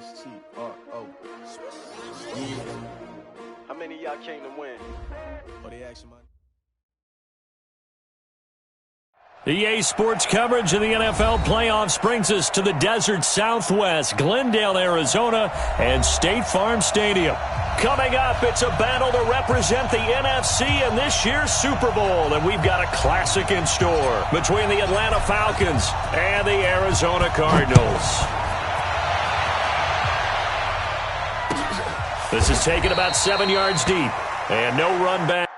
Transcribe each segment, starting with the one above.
S-T-R-O. How many of y'all came to win? Oh, they action money. EA Sports coverage of the NFL playoffs brings us to the desert Southwest, Glendale, Arizona, and State Farm Stadium. Coming up, it's a battle to represent the NFC in this year's Super Bowl, and we've got a classic in store between the Atlanta Falcons and the Arizona Cardinals. This is taken about 7 yards deep, and no run back.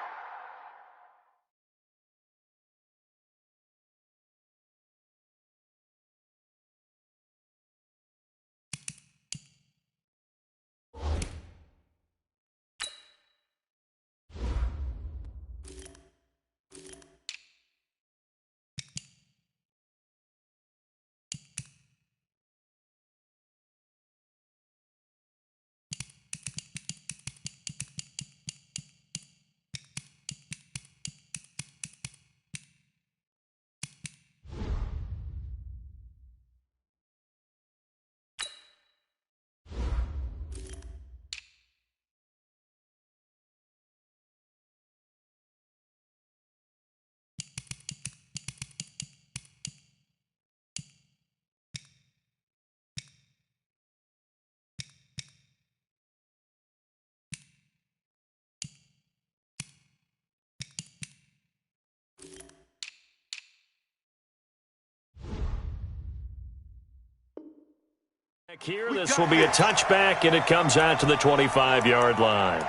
Here, this will be a touchback, and it comes out to the 25-yard line.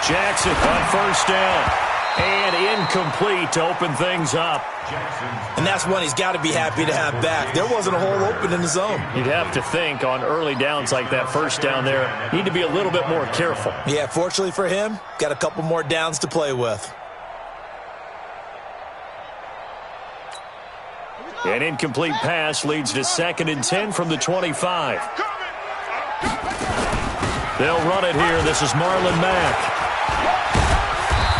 Jackson on first down. And incomplete to open things up. And that's one he's got to be happy to have back. There wasn't a hole open in the zone. You'd have to think on early downs like that first down there, need to be a little bit more careful. Yeah, fortunately for him, got a couple more downs to play with. An incomplete pass leads to 2nd and 10 from the 25. They'll run it here. This is Marlon Mack.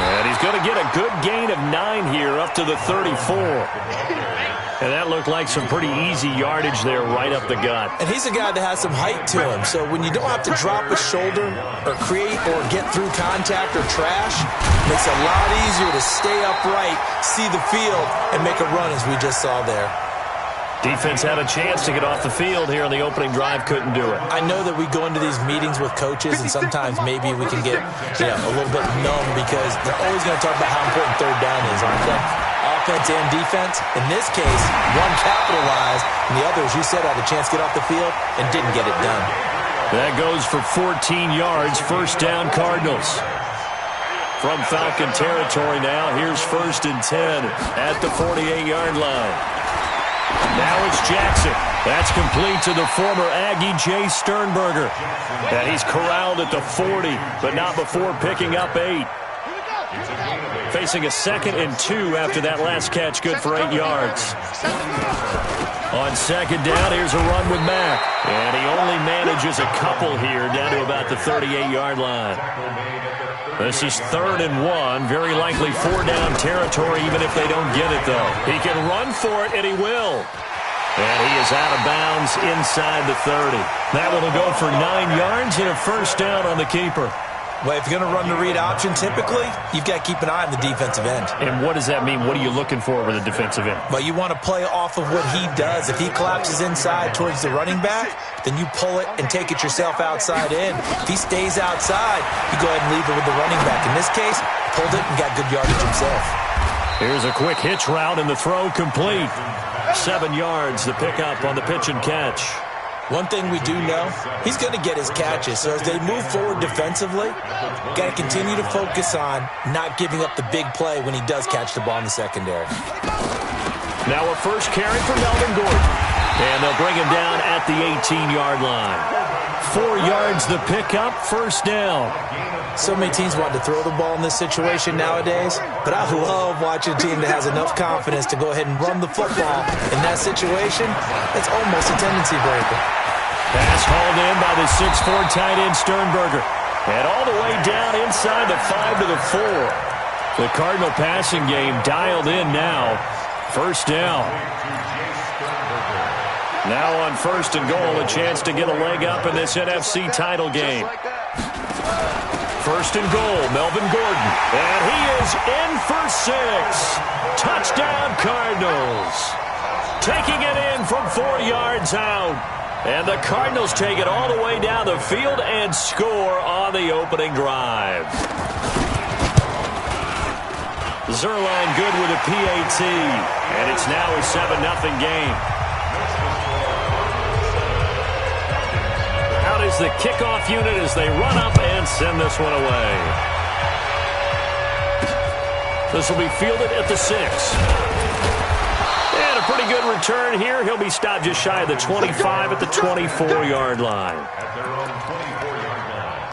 And he's going to get a good gain of 9 here up to the 34. And that looked like some pretty easy yardage there right up the gut. And he's a guy that has some height to him. So when you don't have to drop a shoulder or create or get through contact or trash, it makes it a lot easier to stay upright, see the field, and make a run as we just saw there. Defense had a chance to get off the field here on the opening drive, couldn't do it. I know that we go into these meetings with coaches, and sometimes maybe we can get a little bit numb because they're always going to talk about how important third down is, aren't they? Offense and defense. In this case, one capitalized, and the other, as you said, had a chance to get off the field and didn't get it done. That goes for 14 yards, first down Cardinals. From Falcon territory now, here's 1st and 10 at the 48-yard line. Now it's Jackson. That's complete to the former Aggie Jay Sternberger. And he's corralled at the 40, but not before picking up 8. Facing a 2nd and 2 after that last catch, good for 8 yards. On 2nd down, here's a run with Mack. And he only manages a couple here down to about the 38-yard line. This is 3rd and 1, very likely 4-down territory even if they don't get it, though. He can run for it, and he will. And he is out of bounds inside the 30. That one will go for 9 yards and a first down on the keeper. Well, if you're going to run the read option, typically, you've got to keep an eye on the defensive end. And what does that mean? What are you looking for with a defensive end? Well, you want to play off of what he does. If he collapses inside towards the running back, then you pull it and take it yourself outside in. If he stays outside, you go ahead and leave it with the running back. In this case, pulled it and got good yardage himself. Here's a quick hitch route, and the throw complete. 7 yards, the pickup on the pitch and catch. One thing we do know, he's going to get his catches. So as they move forward defensively, got to continue to focus on not giving up the big play when he does catch the ball in the secondary. Now a first carry for Melvin Gordon. And they'll bring him down at the 18-yard line. 4 yards the pickup, first down. So many teams want to throw the ball in this situation nowadays, but I love watching a team that has enough confidence to go ahead and run the football. In that situation, it's almost a tendency breaker. Pass hauled in by the 6'4" tight end Sternberger. And all the way down inside the 5 to the 4. The Cardinal passing game dialed in now. First down. Now on first and goal, a chance to get a leg up in this NFC title game. First and goal, Melvin Gordon. And he is in for 6. Touchdown, Cardinals. Taking it in from 4 yards out. And the Cardinals take it all the way down the field and score on the opening drive. Zerline good with a PAT. And it's now a 7-0 game. Out is the kickoff unit as they run up and send this one away. This will be fielded at the 6. And a pretty good return here. He'll be stopped just shy of the 25 at the 24-yard line. At their own 24-yard line.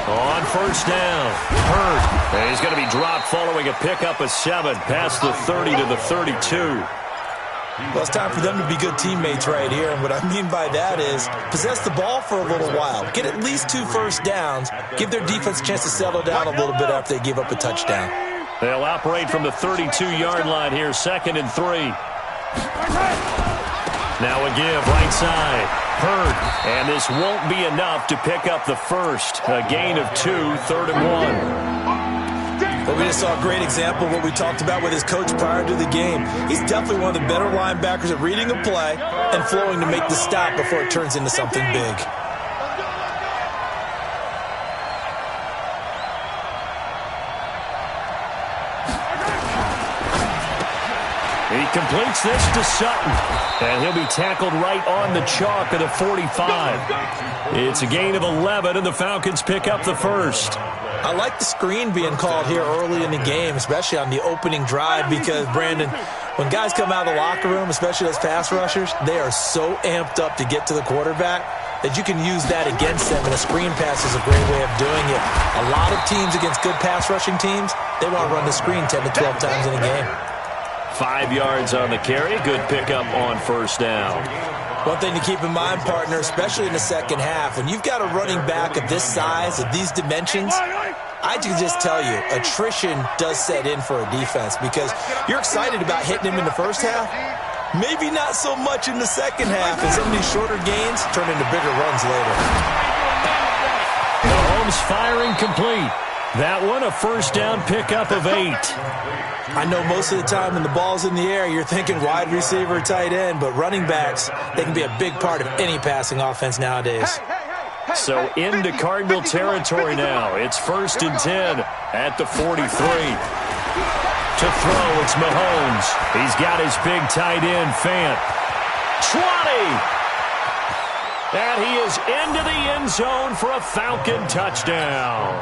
On first down, Hurd. And he's going to be dropped following a pickup of 7 past the 30 to the 32. Well, it's time for them to be good teammates right here. And what I mean by that is possess the ball for a little while. Get at least 2 first downs. Give their defense a chance to settle down a little bit after they give up a touchdown. They'll operate from the 32-yard line here, 2nd and 3. Now a give, right side. Hurd. And this won't be enough to pick up the first. A gain of 2, 3rd and 1. But we just saw a great example of what we talked about with his coach prior to the game. He's definitely one of the better linebackers at reading a play and flowing to make the stop before it turns into something big. He completes this to Sutton. And he'll be tackled right on the chalk of the 45. It's a gain of 11, and the Falcons pick up the first. I like the screen being called here early in the game, especially on the opening drive, because, Brandon, when guys come out of the locker room, especially those pass rushers, they are so amped up to get to the quarterback that you can use that against them, and a screen pass is a great way of doing it. A lot of teams against good pass rushing teams, they want to run the screen 10 to 12 times in a game. 5 yards on the carry. Good pickup on first down. One thing to keep in mind, partner, especially in the second half, when you've got a running back of this size, of these dimensions, I can just tell you, attrition does set in for a defense because you're excited about hitting him in the first half. Maybe not so much in the second half, and some of these shorter gains turn into bigger runs later. Mahomes firing complete. That one, a first down pickup of 8. I know most of the time when the ball's in the air, you're thinking wide receiver, tight end, but running backs, they can be a big part of any passing offense nowadays. So into Cardinal territory now. It's 1st and 10 at the 43. To throw, it's Mahomes. He's got his big tight end, Fant. 20! And he is into the end zone for a Falcon touchdown.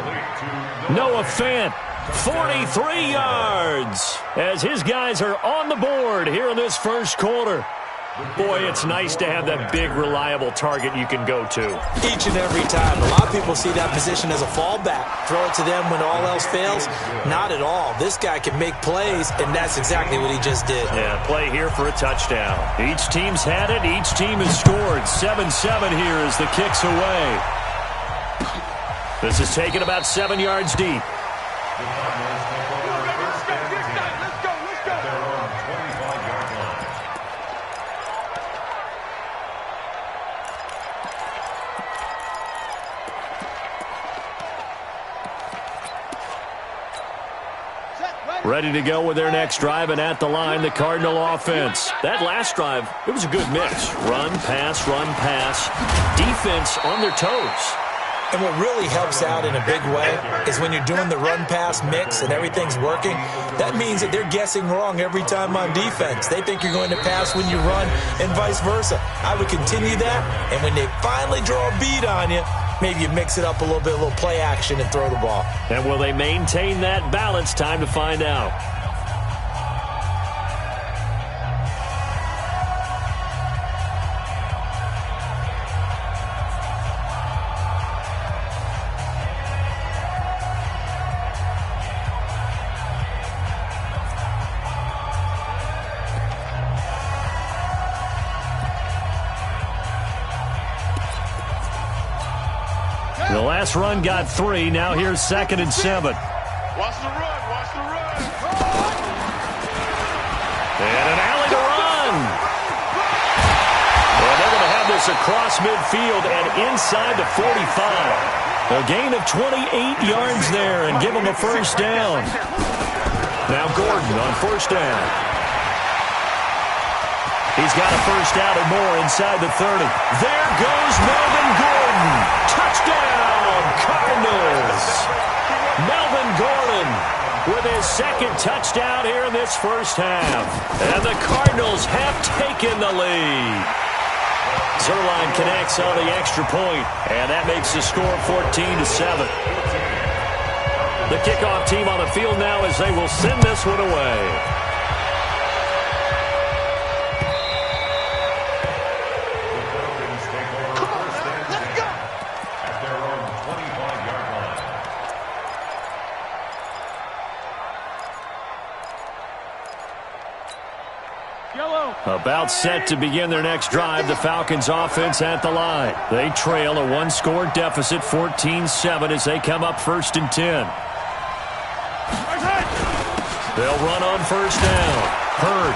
Noah Fant, 43 yards, as his guys are on the board here in this first quarter. Boy, it's nice to have that big, reliable target you can go to. Each and every time. A lot of people see that position as a fallback. Throw it to them when all else fails. Not at all. This guy can make plays, and that's exactly what he just did. Yeah, play here for a touchdown. Each team's had it. Each team has scored. 7-7 here as the kick's away. This is taken about 7 yards deep. Ready to go with their next drive, and at the line, the Cardinal offense. That last drive, it was a good mix. Run, pass, defense on their toes. And what really helps out in a big way is when you're doing the run-pass mix and everything's working, that means that they're guessing wrong every time on defense. They think you're going to pass when you run and vice versa. I would continue that, and when they finally draw a bead on you, maybe you mix it up a little play action and throw the ball. And will they maintain that balance? Time to find out. The last run got 3. Now here's 2nd and 7. Watch the run. Watch the run. And an alley to run. And they're going to have this across midfield and inside the 45. A gain of 28 yards there and give them a first down. Now Gordon on first down. He's got a first out or more inside the 30. There goes Melvin Gordon. Touchdown, Cardinals. Melvin Gordon with his 2nd touchdown here in this first half. And the Cardinals have taken the lead. Zerline connects on the extra point, and that makes the score 14-7. The kickoff team on the field now as they will send this one away. About set to begin their next drive, the Falcons offense at the line. They trail a 1-score deficit, 14-7, as they come up 1st and 10. They'll run on first down. Hurd.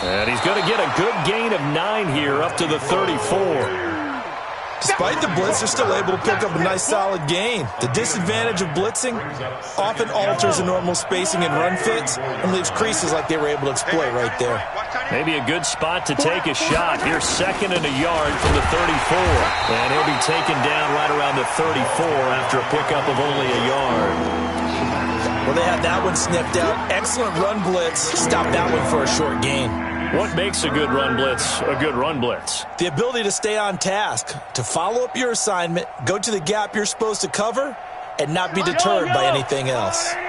And he's going to get a good gain of 9 here up to the 34. Despite the blitz, they're still able to pick up a nice solid gain. The disadvantage of blitzing often alters the normal spacing and run fits and leaves creases like they were able to exploit right there. Maybe a good spot to take a shot. Here's 2nd and a yard from the 34. And he'll be taken down right around the 34 after a pickup of only a yard. Well, they had that one sniffed out. Excellent run blitz. Stop that one for a short gain. What makes a good run blitz a good run blitz? The ability to stay on task, to follow up your assignment, go to the gap you're supposed to cover, and not be deterred by anything else. They're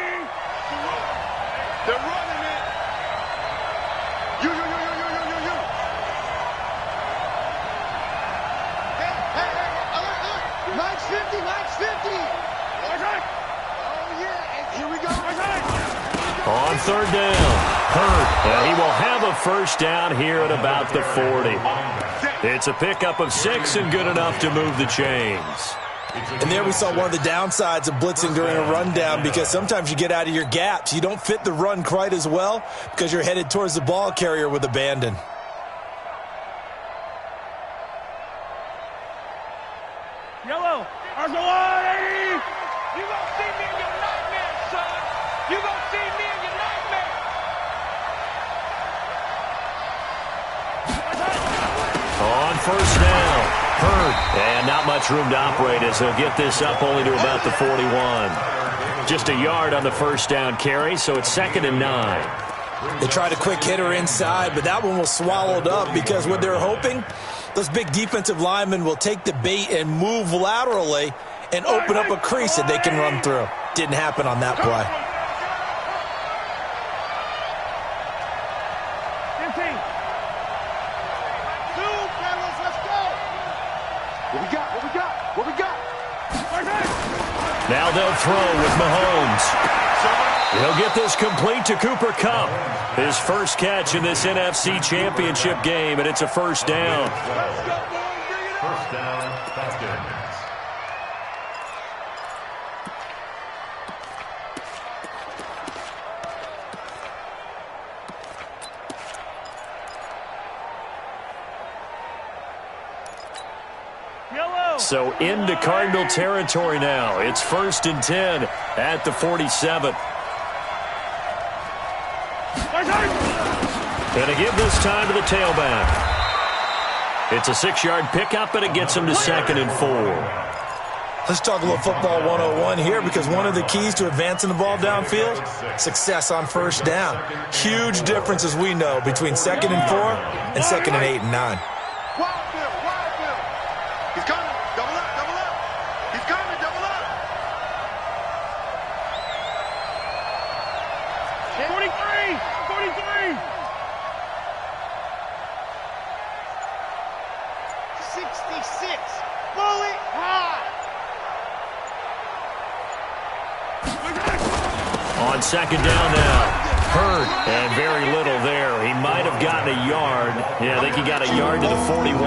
running it. You. Hey. Max 50. Oh, yeah. Here we go. On 3rd down. Hurd, and he will have a first down here at about the 40. It's a pickup of 6 and good enough to move the chains. And there we saw one of the downsides of blitzing during a rundown, because sometimes you get out of your gaps. You don't fit the run quite as well because you're headed towards the ball carrier with abandon. Yellow, RZA, you gonna see me in your nightmare, son. You gonna see me in your nightmare. On first down, Hurd, and not much room to operate as he'll get this up only to about the 41. Just a yard on the first down carry, so it's 2nd and 9. They tried a quick hitter inside, but that one was swallowed up because what they're hoping, those big defensive linemen will take the bait and move laterally and open up a crease that they can run through. Didn't happen on that play. 15. Let's go. What we got? Now they'll throw with Mahomes. He'll get this complete to Cooper Kupp. His first catch in this NFC Championship game, and it's a first down. First down, Falcons. So into Cardinal territory now. It's 1st and 10 at the 47. And to give this time to the tailback. It's a 6-yard pickup, and it gets him to 2nd and 4. Let's talk a little football 101 here, because one of the keys to advancing the ball downfield, success on first down. Huge difference, as we know, between 2nd and 4 and 2nd and 8 and 9. Wild Bill, Wild Bill. He's coming. Double up, double up. He's coming, double up. 43, 43. 66. Bullet high. On 2nd down now. Hurt, and very little there. He might have gotten a yard. Yeah, I think he got a yard to the 41.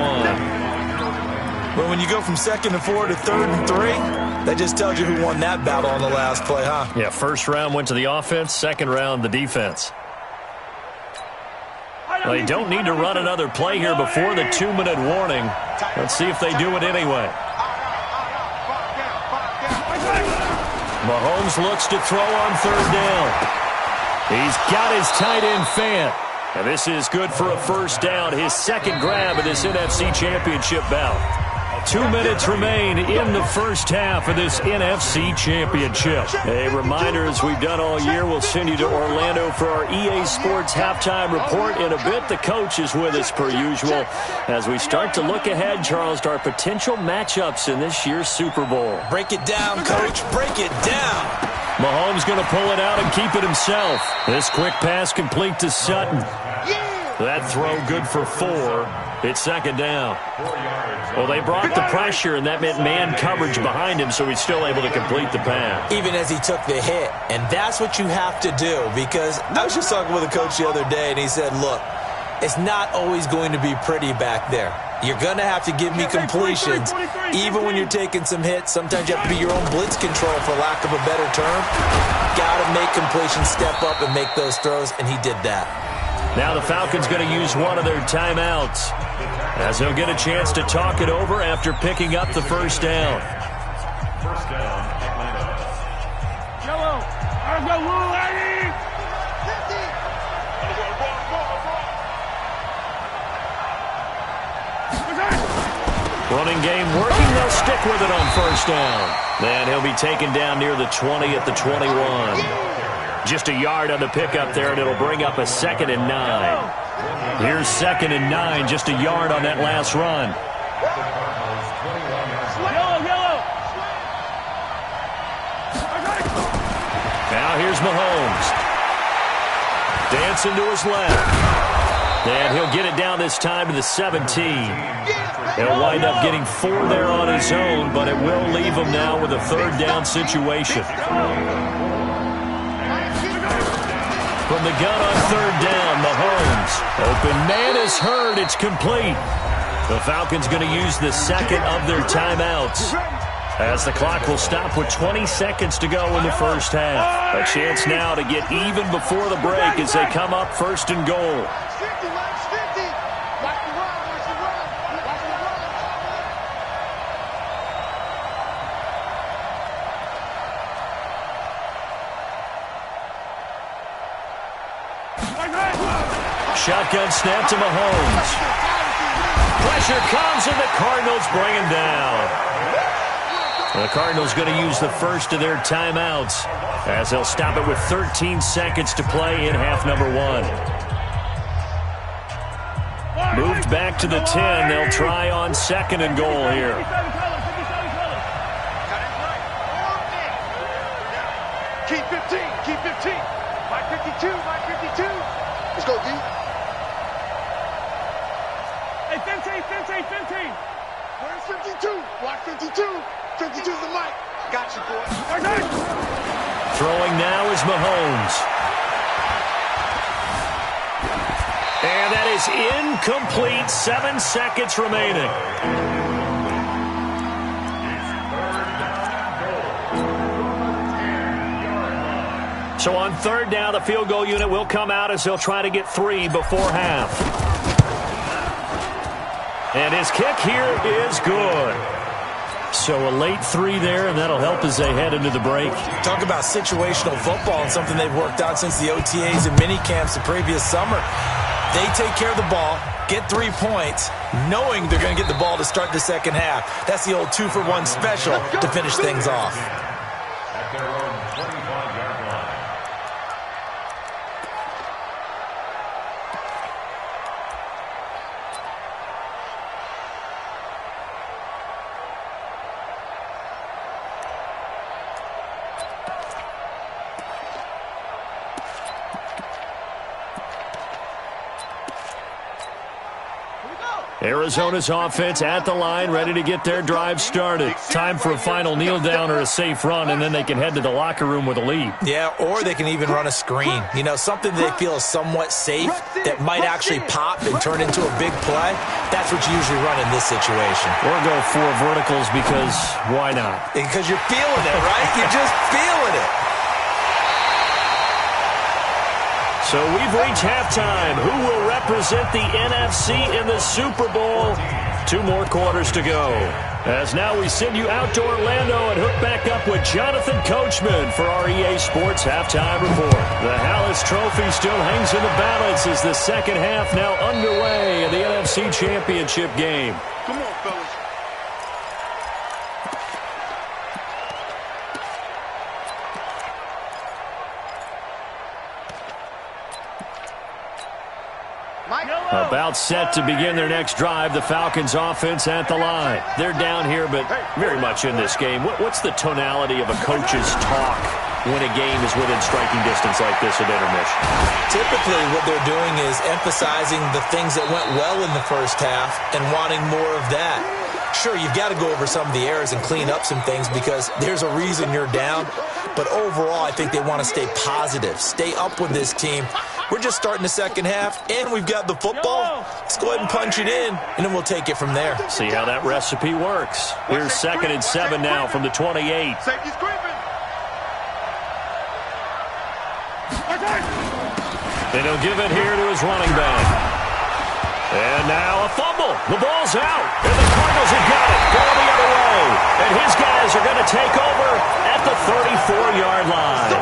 But when you go from 2nd and 4 to 3rd and 3, that just tells you who won that battle on the last play, huh? Yeah, first round went to the offense, second round the defense. Well, they don't need to run another play here before the 2-minute warning. Let's see if they do it anyway. Mahomes looks to throw on 3rd down. He's got his tight end Fant. And this is good for a first down, his second grab of this NFC Championship bout. 2 minutes remain in the first half of this NFC Championship. A reminder, as we've done all year, we'll send you to Orlando for our EA Sports halftime report. In a bit, the coach is with us per usual as we start to look ahead, Charles, to our potential matchups in this year's Super Bowl. Break it down, Coach. Break it down. Mahomes going to pull it out and keep it himself. This quick pass complete to Sutton. That throw good for 4. It's 2nd down. Well, they brought the pressure, and that meant man coverage behind him, so he's still able to complete the pass. Even as he took the hit. And that's what you have to do, because I was just talking with a coach the other day, and he said, look, it's not always going to be pretty back there. You're going to have to give me completions. Even when you're taking some hits, sometimes you have to be your own blitz control, for lack of a better term. Got to make completions, step up, and make those throws, and he did that. Now the Falcons going to use one of their timeouts, as they'll get a chance to talk it over after picking up the first down. First down, Atlanta. Yellow. Let's go, Lou, lady. 50. Running game working, they'll stick with it on first down. Then he'll be taken down near the 20 at the 21. Just a yard on the pickup there, and it'll bring up a 2nd and 9. Here's 2nd and 9, just a yard on that last run. Yellow. Now here's Mahomes. Dancing to his left. And he'll get it down this time to the 17. He'll wind up getting 4 there on his own, but it will leave him now with a 3rd down situation. From the gun on 3rd down, Mahomes. Open man is heard. It's complete. The Falcons going to use the 2nd of their timeouts, as the clock will stop with 20 seconds to go in the first half. A chance now to get even before the break as they come up 1st and goal. Shotgun snap to Mahomes. Pressure comes, and the Cardinals bring him down. The Cardinals going to use the first of their timeouts, as they'll stop it with 13 seconds to play in half number 1. Moved back to the 10. They'll try on 2nd and goal here. Keep 15. Keep 15. My 52. My 52. Let's go, D. Hey, 15. Where's 52? Block 52. 52's the mic. Got you, boy. Throwing now is Mahomes. And that is incomplete. 7 seconds remaining. So on 3rd down, the field goal unit will come out as they'll try to get 3 before half. And his kick here is good. So a late 3 there, and that'll help as they head into the break. Talk about situational football, and something they've worked out since the OTAs and mini camps the previous summer. They take care of the ball, get 3 points, knowing they're going to get the ball to start the second half. That's the old 2-for-1 special to finish things off. At their own 25-yard line. Arizona's offense at the line, ready to get their drive started. Time for a final kneel down or a safe run, and then they can head to the locker room with a lead. Yeah, or they can even run a screen. You know, something they feel is somewhat safe that might actually pop and turn into a big play. That's what you usually run in this situation. Or go 4 verticals because why not? Because you're feeling it, right? You're just feeling it. So we've reached halftime. Who will represent the NFC in the Super Bowl? 2 more quarters to go. As now we send you out to Orlando and hook back up with Jonathan Coachman for our EA Sports Halftime Report. The Hallis Trophy still hangs in the balance as the second half now underway in the NFC Championship game. Come on, fellas. About set to begin their next drive, the Falcons offense at the line. They're down here, but very much in this game. What's the tonality of a coach's talk when a game is within striking distance like this at intermission? Typically, what they're doing is emphasizing the things that went well in the first half and wanting more of that. Sure, you've got to go over some of the errors and clean up some things because there's a reason you're down. But overall, I think they want to stay positive, stay up with this team. We're just starting the second half, and we've got the football. Let's go ahead and punch it in, and then we'll take it from there. See how that recipe works. Here's 2nd and 7 now from the 28. Safety's creeping. And he'll give it here to his running back. And now a fumble. The ball's out. And the Cardinals have got it. Going the other way. And his guys are going to take over at the 34-yard line.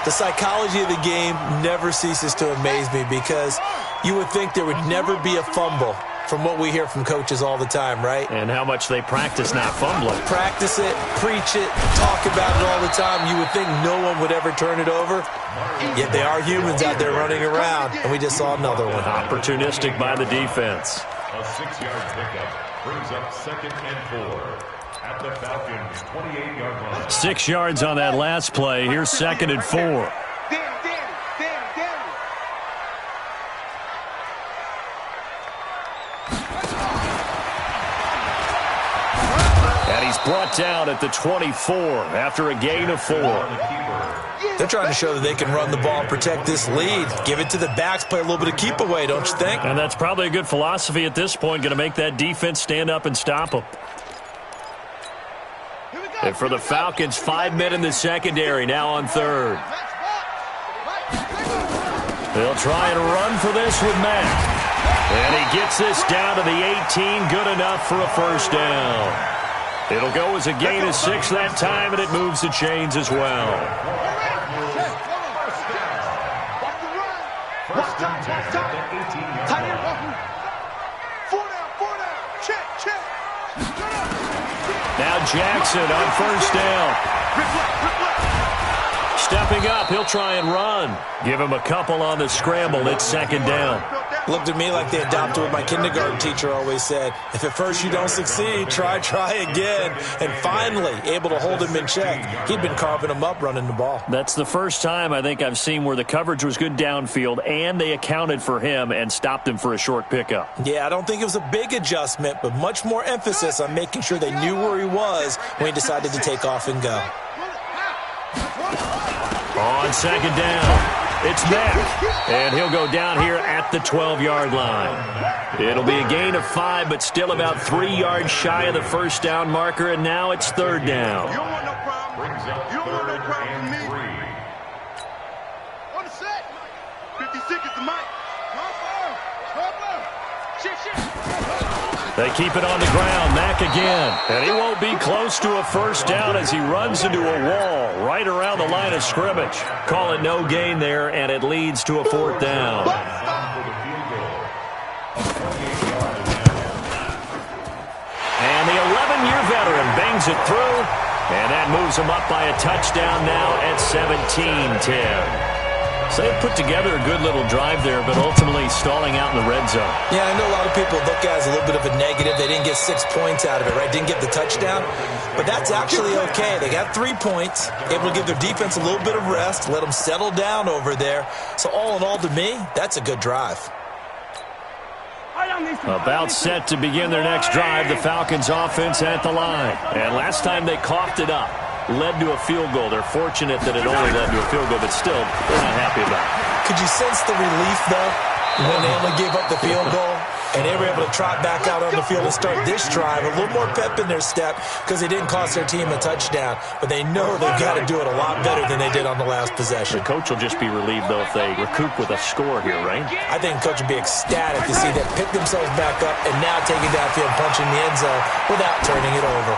The psychology of the game never ceases to amaze me because you would think there would never be a fumble from what we hear from coaches all the time, right? And how much they practice not fumbling. Practice it, preach it, talk about it all the time. You would think no one would ever turn it over. Yet they are humans out there running around, and we just saw another one. Opportunistic by the defense. A 6-yard pickup brings up 2nd and 4 at the Falcons' 28-yard line. 6 yards on that last play. Here's 2nd and 4. And he's brought down at the 24 after a gain of 4. They're trying to show that they can run the ball and protect this lead. Give it to the backs, play a little bit of keep away, don't you think? And that's probably a good philosophy at this point, going to make that defense stand up and stop them. And for the Falcons, 5 men in the secondary, now on 3rd. They'll try and run for this with Mack. And he gets this down to the 18, good enough for a first down. It'll go as a gain of 6 that time, and it moves the chains as well. First and 10 at the 18-yard line. 4 down. Check. Now Jackson on first down. Stepping up, he'll try and run. Give him a couple on the scramble. It's 2nd down. Looked at me like they adopted what my kindergarten teacher always said. If at first you don't succeed, try again. And finally, able to hold him in check. He'd been carving him up running the ball. That's the first time I think I've seen where the coverage was good downfield and they accounted for him and stopped him for a short pickup. Yeah, I don't think it was a big adjustment, but much more emphasis on making sure they knew where he was when he decided to take off and go. On 2nd down. It's Mack, and he'll go down here at the 12-yard line. It'll be a gain of 5, but still about 3 yards shy of the first down marker, and now it's 3rd down. You don't want no problem. Brings up You don't want no 3rd problem with and me. 3. On the set. 50 seconds to Mike. They keep it on the ground. Mack again. And he won't be close to a first down as he runs into a wall right around the line of scrimmage. Call it no gain there, and it leads to a 4th down. Swings it through, and that moves them up by a touchdown now at 17-10. So they put together a good little drive there, but ultimately stalling out in the red zone. Yeah, I know a lot of people look at it as a little bit of a negative. They didn't get 6 points out of it, right? Didn't get the touchdown. But that's actually okay. They got 3 points, able to give their defense a little bit of rest, let them settle down over there. So all in all, to me, that's a good drive. About set to begin their next drive, the Falcons offense at the line. And last time they coughed it up, led to a field goal. They're fortunate that it only led to a field goal, but still, they're not happy about it. Could you sense the relief, though, when they only gave up the field goal and they were able to trot back out on the field and start this drive? A little more pep in their step because they didn't cost their team a touchdown, but they know they've got to do it a lot better than they did on the last possession. The coach will just be relieved, though, if they recoup with a score here, right? I think the coach would be ecstatic to see them pick themselves back up and now take it downfield and punching the end zone without turning it over.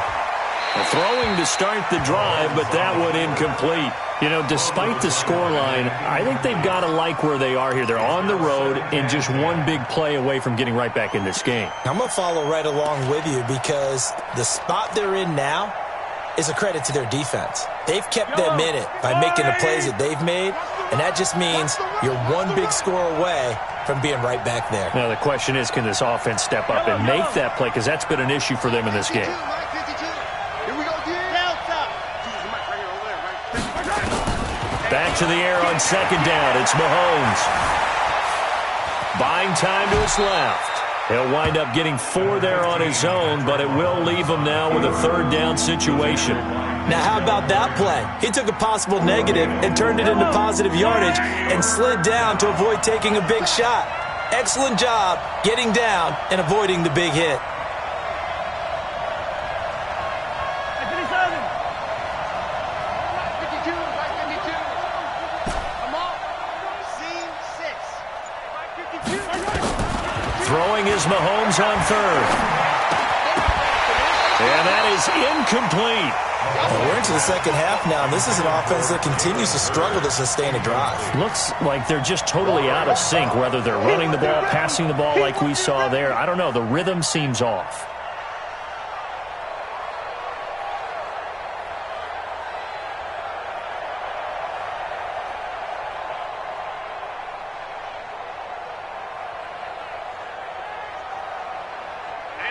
Throwing to start the drive, but that one incomplete. You know, despite the scoreline, I think they've got to like where they are here. They're on the road and just one big play away from getting right back in this game. I'm going to follow right along with you because the spot they're in now is a credit to their defense. They've kept them in it by making the plays that they've made, and that just means you're one big score away from being right back there. Now, the question is, can this offense step up and make that play? Because that's been an issue for them in this game. Back to the air on second down. It's Mahomes. Buying time to his left. He'll wind up getting 4 there on his own, but it will leave him now with a third down situation. Now, how about that play? He took a possible negative and turned it into positive yardage and slid down to avoid taking a big shot. Excellent job getting down and avoiding the big hit. Throwing is Mahomes on third. And that is incomplete. Well, we're into the second half now, and this is an offense that continues to struggle to sustain a drive. Looks like they're just totally out of sync, whether they're running the ball, passing the ball like we saw there. I don't know. The rhythm seems off.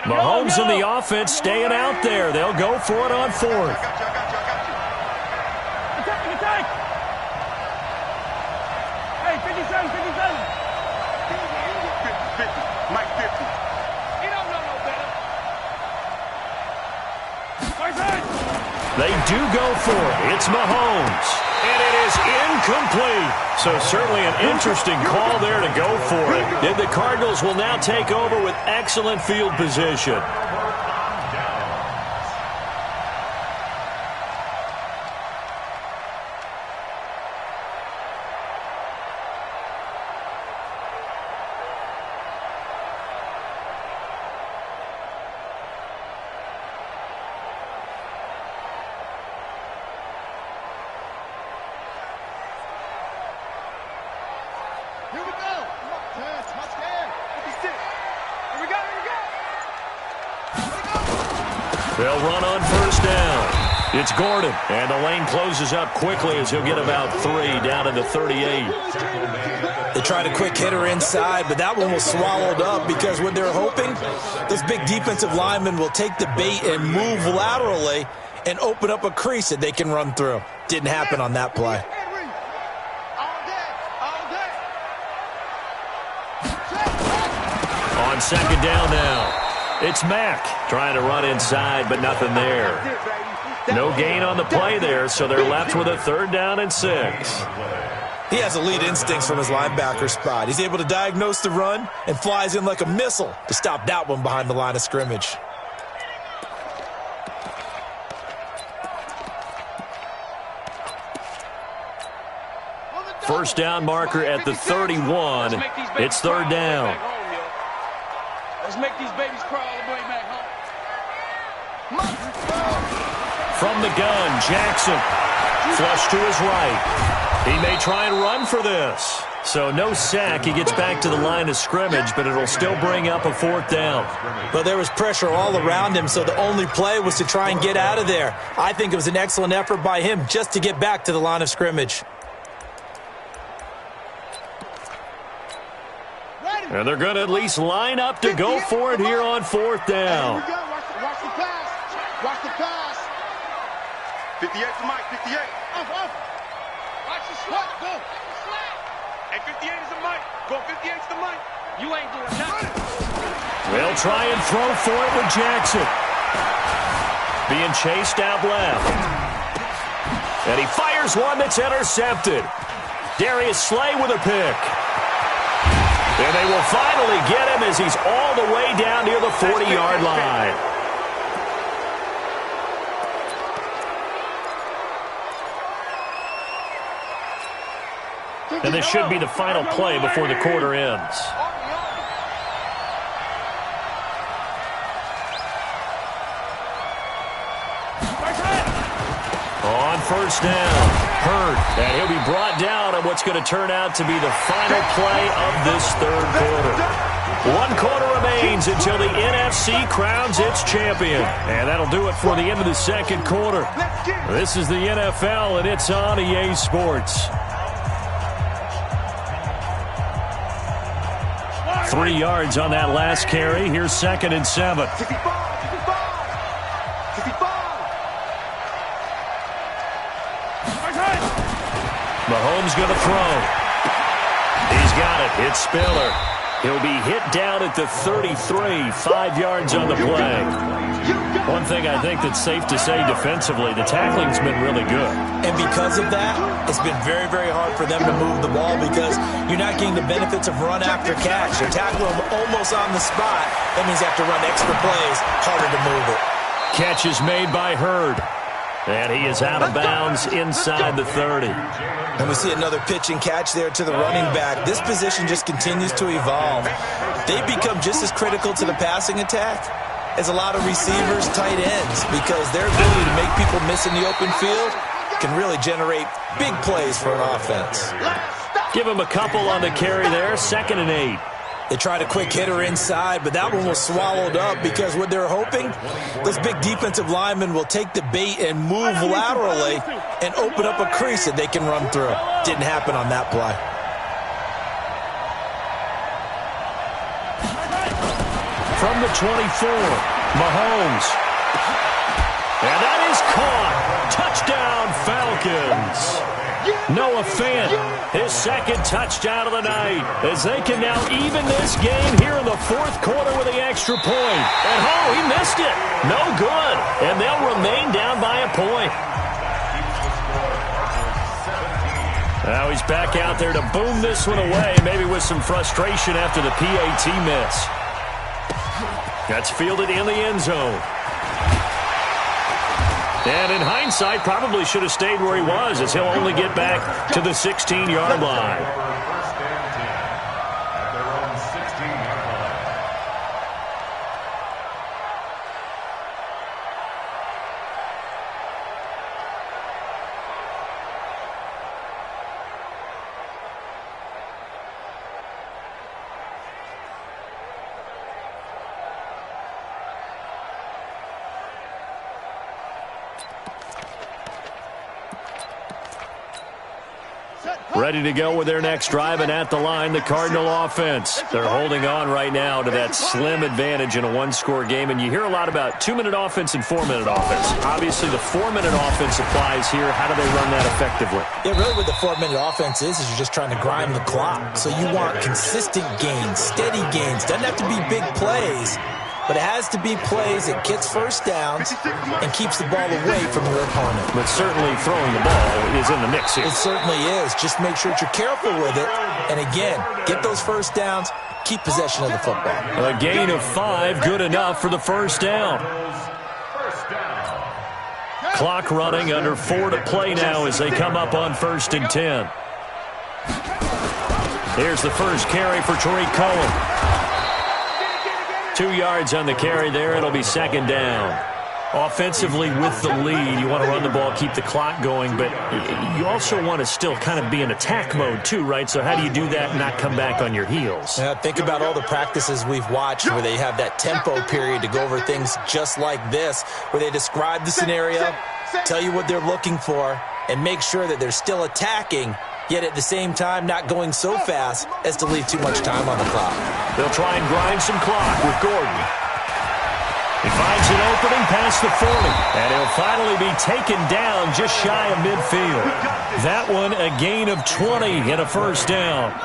Mahomes and the offense staying out there. They'll go for it on fourth. Attack! Hey, 57. 50. Mike 50. He don't know no better. They do go for it. It's Mahomes. And it is incomplete. So certainly an interesting call there to go for it. And the Cardinals will now take over with excellent field position. Here we go. Touchdown. 56. Here we go. They'll run on first down. It's Gordon, and the lane closes up quickly as he'll get about 3 down to the 38. They tried a quick hitter inside, but that one was swallowed up because what they're hoping, those big defensive linemen will take the bait and move laterally and open up a crease that they can run through. Didn't happen on that play. On second down now, it's Mack trying to run inside, but nothing there. No gain on the play there, so they're left with a third down and 6. He has elite instincts from his linebacker spot. He's able to diagnose the run and flies in like a missile to stop that one behind the line of scrimmage. First down marker at the 31. It's third down. Let's make these babies crawl all the way back home. From the gun, Jackson. Flush to his right. He may try and run for this. So no sack. He gets back to the line of scrimmage, but it'll still bring up a 4th down. But there was pressure all around him, so the only play was to try and get out of there. I think it was an excellent effort by him just to get back to the line of scrimmage. And they're going to at least line up to go for it here on 4th down. Here we go. Watch the pass. Watch the pass. 58 to Mike. 58. Off. Watch the slap. Go. Hey, 58 is the mic. Go 58 is the mic. You ain't doing nothing. They'll try and throw for it with Jackson. Being chased out left. And he fires one that's intercepted. Darius Slay with a pick. And they will finally get him as he's all the way down near the 40-yard line. And this should be the final play before the quarter ends. On 1st down, Hurd, and he'll be brought down on what's going to turn out to be the final play of this 3rd quarter. 1 quarter remains until the NFC crowns its champion. And that'll do it for the end of the 2nd quarter. This is the NFL, and it's on EA Sports. 3 yards on that last carry. Here's 2nd and 7. 65. Mahomes going to throw. He's got it. It's Spiller. He'll be hit down at the 33, 5 yards on the play. One thing I think that's safe to say defensively, the tackling's been really good. And because of that, it's been very, very hard for them to move the ball because you're not getting the benefits of run after catch. You're tackling them almost on the spot. That means you have to run extra plays, harder to move it. Catch is made by Hurd. And he is out of bounds inside the 30. And we see another pitch and catch there to the running back. This position just continues to evolve. They become just as critical to the passing attack as a lot of receivers, tight ends, because their ability to make people miss in the open field can really generate big plays for an offense. Give him a couple on the carry there, 2nd and 8. They tried a quick hitter inside, but that one was swallowed up because what they're hoping, those big defensive linemen will take the bait and move laterally and open up a crease that they can run through. Didn't happen on that play. From the 24, Mahomes. And that is caught. Touchdown, Falcons. Noah Fant, his 2nd touchdown of the night, as they can now even this game here in the 4th quarter with the extra point. And he missed it. No good. And they'll remain down by a point. Now he's back out there to boom this one away, maybe with some frustration after the PAT miss. That's fielded in the end zone. And in hindsight, probably should have stayed where he was, as he'll only get back to the 16-yard line. Ready to go with their next drive, and at the line, the Cardinal offense. They're holding on right now to that slim advantage in a one-score game, and you hear a lot about 2-minute offense and 4-minute offense. Obviously, the 4-minute offense applies here. How do they run that effectively? Yeah, really what the 4-minute offense is you're just trying to grind the clock. So you want consistent gains, steady gains. Doesn't have to be big plays, but it has to be plays that gets first downs and keeps the ball away from your opponent. But certainly throwing the ball is in the mix here. It certainly is. Just make sure that you're careful with it. And again, get those first downs, keep possession of the football. A gain of 5, good enough for the first down. Clock running, under 4 to play now as they come up on 1st and 10. Here's the first carry for Tariq Cohen. 2 yards on the carry there. It'll be 2nd down. Offensively with the lead, you want to run the ball, keep the clock going, but you also want to still kind of be in attack mode too, right? So how do you do that and not come back on your heels? Yeah, think about all the practices we've watched where they have that tempo period to go over things just like this, where they describe the scenario, tell you what they're looking for, and make sure that they're still attacking, yet at the same time not going so fast as to leave too much time on the clock. They'll try and grind some clock with Gordon. He finds an opening past the 40, and he'll finally be taken down just shy of midfield. That one a gain of 20 and a first down.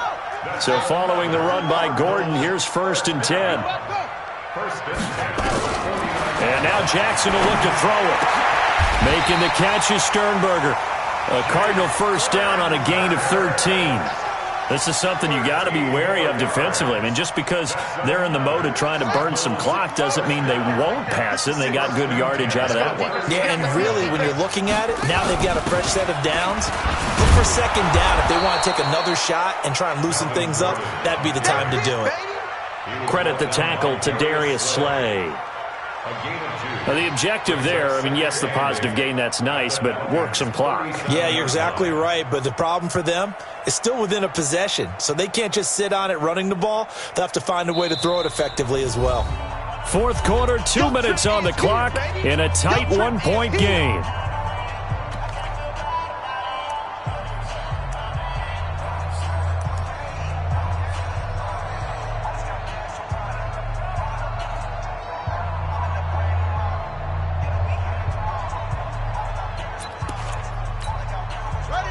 So following the run by Gordon, here's 1st and 10. And now Jackson will look to throw it. Making the catch is Sternberger. A Cardinal first down on a gain of 13. This is something you got to be wary of defensively. I mean, just because they're in the mode of trying to burn some clock doesn't mean they won't pass it, and they got good yardage out of that one. Yeah, and really, when you're looking at it, now they've got a fresh set of downs. Look for 2nd down. If they want to take another shot and try and loosen things up, that'd be the time to do it. Credit the tackle to Darius Slay. Now, the objective there, I mean, yes, the positive gain, that's nice, but work some clock. Yeah, you're exactly right, but the problem for them is still within a possession, so they can't just sit on it running the ball. They'll have to find a way to throw it effectively as well. 4th quarter, 2 minutes on the clock in a tight 1-point game.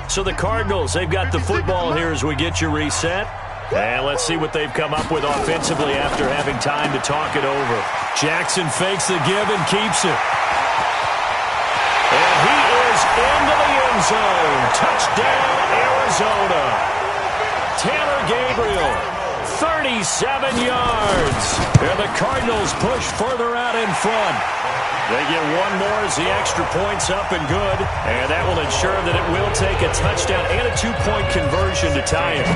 So the Cardinals, they've got the football here as we get you reset. And let's see what they've come up with offensively after having time to talk it over. Jackson fakes the give and keeps it. And he is into the end zone. Touchdown, Arizona. Taylor Gabriel, 37 yards. And the Cardinals push further out in front. They get one more as the extra point's up and good, and that will ensure that it will take a touchdown and a 2-point conversion to tie it.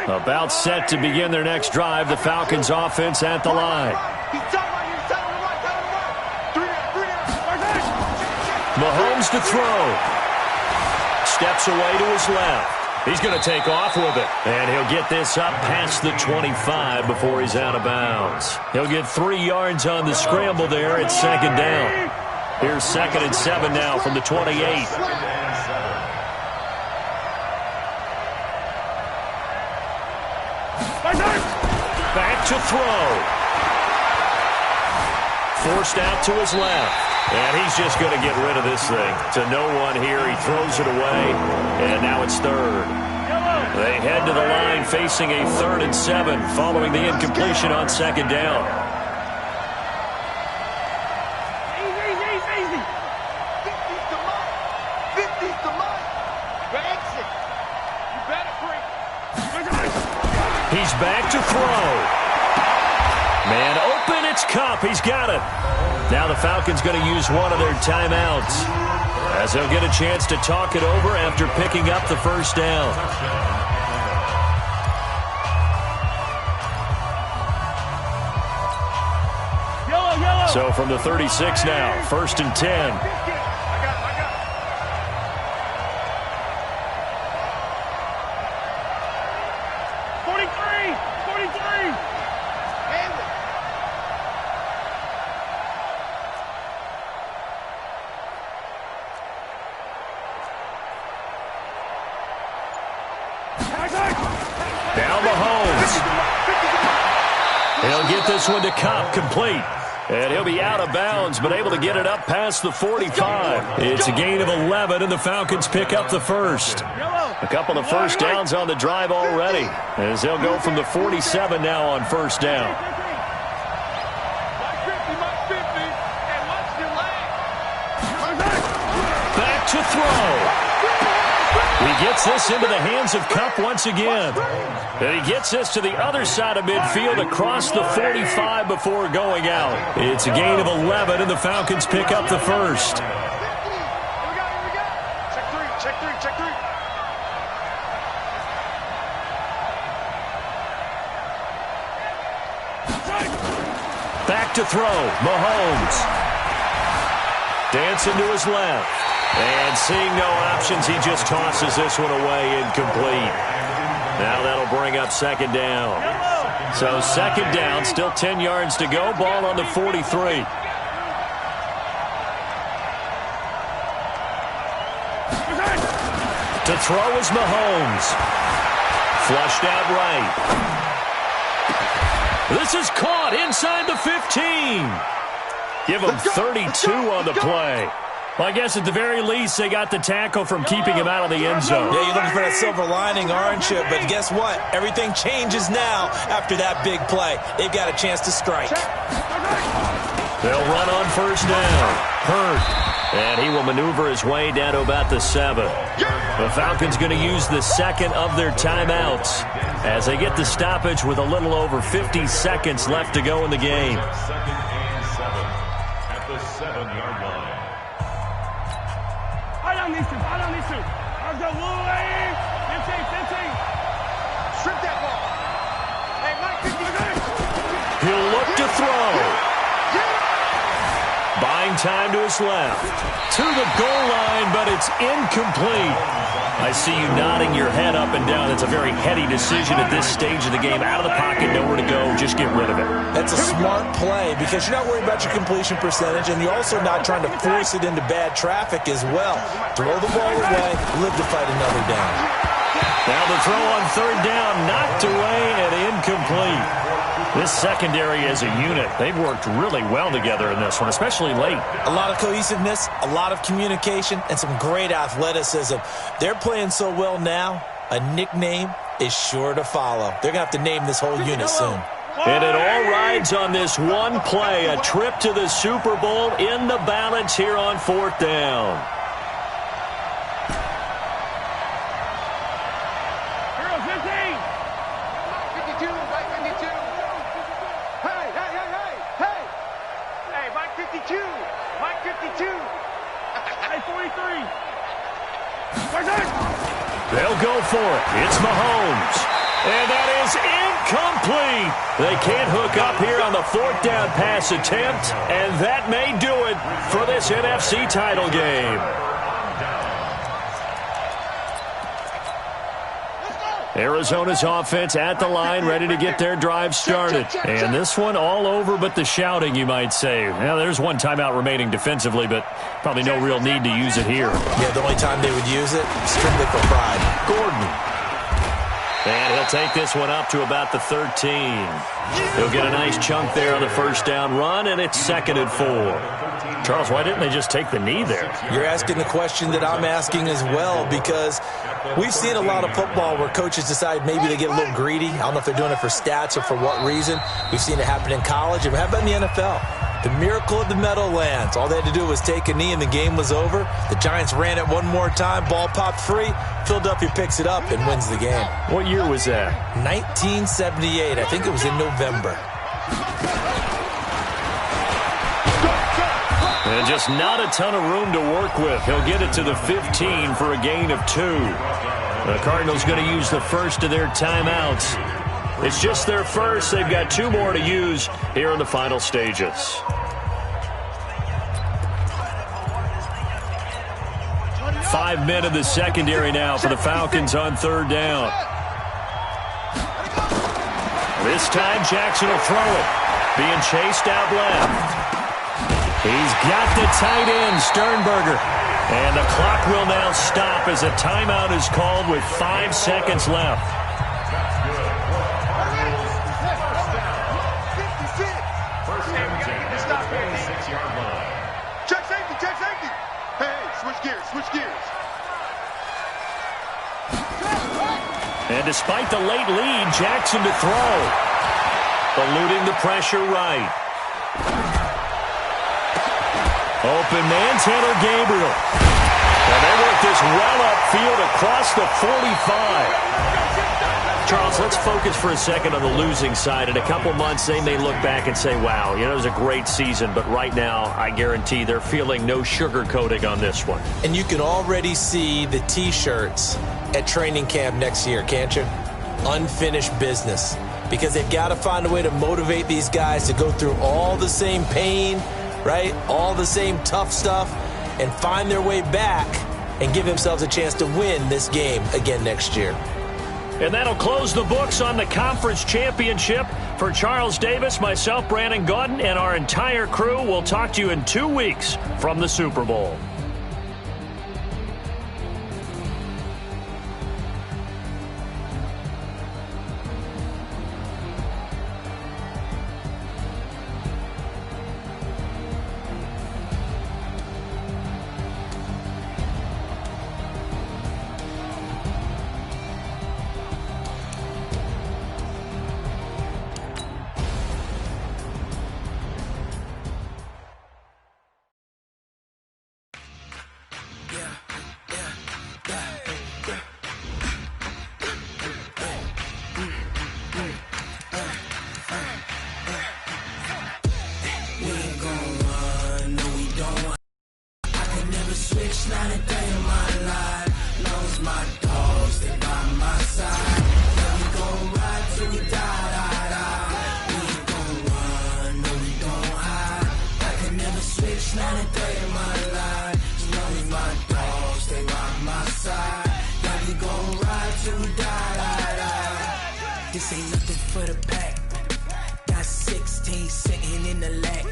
About set to begin their next drive, the Falcons offense at the line. Mahomes to throw. Steps away to his left. He's going to take off with it. And he'll get this up past the 25 before he's out of bounds. He'll get 3 yards on the scramble there at 2nd down. Here's 2nd and 7 now from the 28. Back to throw. Forced out to his left. And he's just going to get rid of this thing. To no one here. He throws it away. And now it's 3rd. They head to the line facing a 3rd and 7 following the incompletion on 2nd down. Easy. 50's the mark. 50's the mark. Exit. You better bring. He's back to throw. Man open, it's Kupp. He's got it. Now the Falcons going to use one of their timeouts as they'll get a chance to talk it over after picking up the first down. Yellow. So from the 36 now, 1st and 10. Now Mahomes. He'll get this one to Kupp, complete. And he'll be out of bounds, but able to get it up past the 45. It's a gain of 11, and the Falcons pick up the first. A couple of first downs on the drive already, as they'll go from the 47 now on 1st down. Back to throw. He gets this into the hands of Cup once again. And he gets this to the other side of midfield across the 45 before going out. It's a gain of 11, and the Falcons pick up the first. Here we go. Check three. Back to throw, Mahomes. Dancing to his left. And seeing no options, he just tosses this one away incomplete. Now that'll bring up second down. So second down, still 10 yards to go. Ball on the 43. To throw is Mahomes. Flushed out right. This is caught inside the 15. Give him 32 on the play. Well, I guess at the very least, they got the tackle from keeping him out of the end zone. Yeah, you're looking for that silver lining, aren't you? But guess what? Everything changes now after that big play. They've got a chance to strike. They'll run on first down. Hurt. And he will maneuver his way down to about the 7. The Falcons going to use the second of their timeouts as they get the stoppage with a little over 50 seconds left to go in the game. Second and 7 at the 7-yard line. I don't need to. Let's go, Louie. 15. Strip that ball. Hey, Mike, 50. He'll look to throw. Buying time to his left. To the goal line, but it's incomplete. I see you nodding your head up and down. It's a very heady decision at this stage of the game. Out of the pocket, nowhere to go. Just get rid of it. That's a smart play because you're not worried about your completion percentage, and you're also not trying to force it into bad traffic as well. Throw the ball away, live to fight another down. Now the throw on third down, knocked away and incomplete. This secondary as a unit, they've worked really well together in this one, especially late. A lot of cohesiveness, a lot of communication, and some great athleticism. They're playing so well now, a nickname is sure to follow. They're going to have to name this whole unit soon. And it all rides on this one play, a trip to the Super Bowl in the balance here on fourth down. They'll go for it. It's Mahomes. And that is incomplete. They can't hook up here on the fourth down pass attempt, and that may do it for this NFC title game. Arizona's offense at the line, ready to get their drive started. And this one all over but the shouting, you might say. Now, there's one timeout remaining defensively, but probably no real need to use it here. Yeah, the only time they would use it, strictly for pride. Gordon. And he'll take this one up to about the 13. He'll get a nice chunk there on the first down run, and it's 2nd and 4. Charles, why didn't they just take the knee there? You're asking the question that I'm asking as well, because we've seen a lot of football where coaches decide maybe they get a little greedy. I don't know if they're doing it for stats or for what reason. We've seen it happen in college, and how about in the NFL? The miracle of the Meadowlands. All they had to do was take a knee, and the game was over. The Giants ran it one more time. Ball popped free. Philadelphia picks it up and wins the game. What year was that? 1978. I think it was in November. And just not a ton of room to work with. He'll get it to the 15 for a gain of 2. The Cardinals going to use the first of their timeouts. It's just their first. They've got 2 more to use here in the final stages. Five men in the secondary now for the Falcons on third down. This time Jackson will throw it. Being chased out left. He's got the tight end, Sternberger. And the clock will now stop as a timeout is called with 5 seconds left. Check safety. Hey, switch gears. And despite the late lead, Jackson to throw. Eluding the pressure right. Open man, Taylor Gabriel. And they work this well upfield across the 45. Charles, let's focus for a second on the losing side. In a couple months, they may look back and say, wow, it was a great season. But right now, I guarantee they're feeling no sugarcoating on this one. And you can already see the T-shirts at training camp next year, can't you? Unfinished business. Because they've got to find a way to motivate these guys to go through all the same pain, right? All the same tough stuff, and find their way back and give themselves a chance to win this game again next year. And that'll close the books on the conference championship. For Charles Davis, myself, Brandon Gaudin, and our entire crew, we'll talk to you in 2 weeks from the Super Bowl. Not a day in my life. Knows my dogs, they by my side. Yeah, we gon' ride till we die. We ain't gon' run, no, we gon' hide. I can never switch, not a day in my life. Knows my dogs, they by my side. Yeah, we gon' ride till we die. This ain't nothing for the pack. Got 16 sitting in the lag.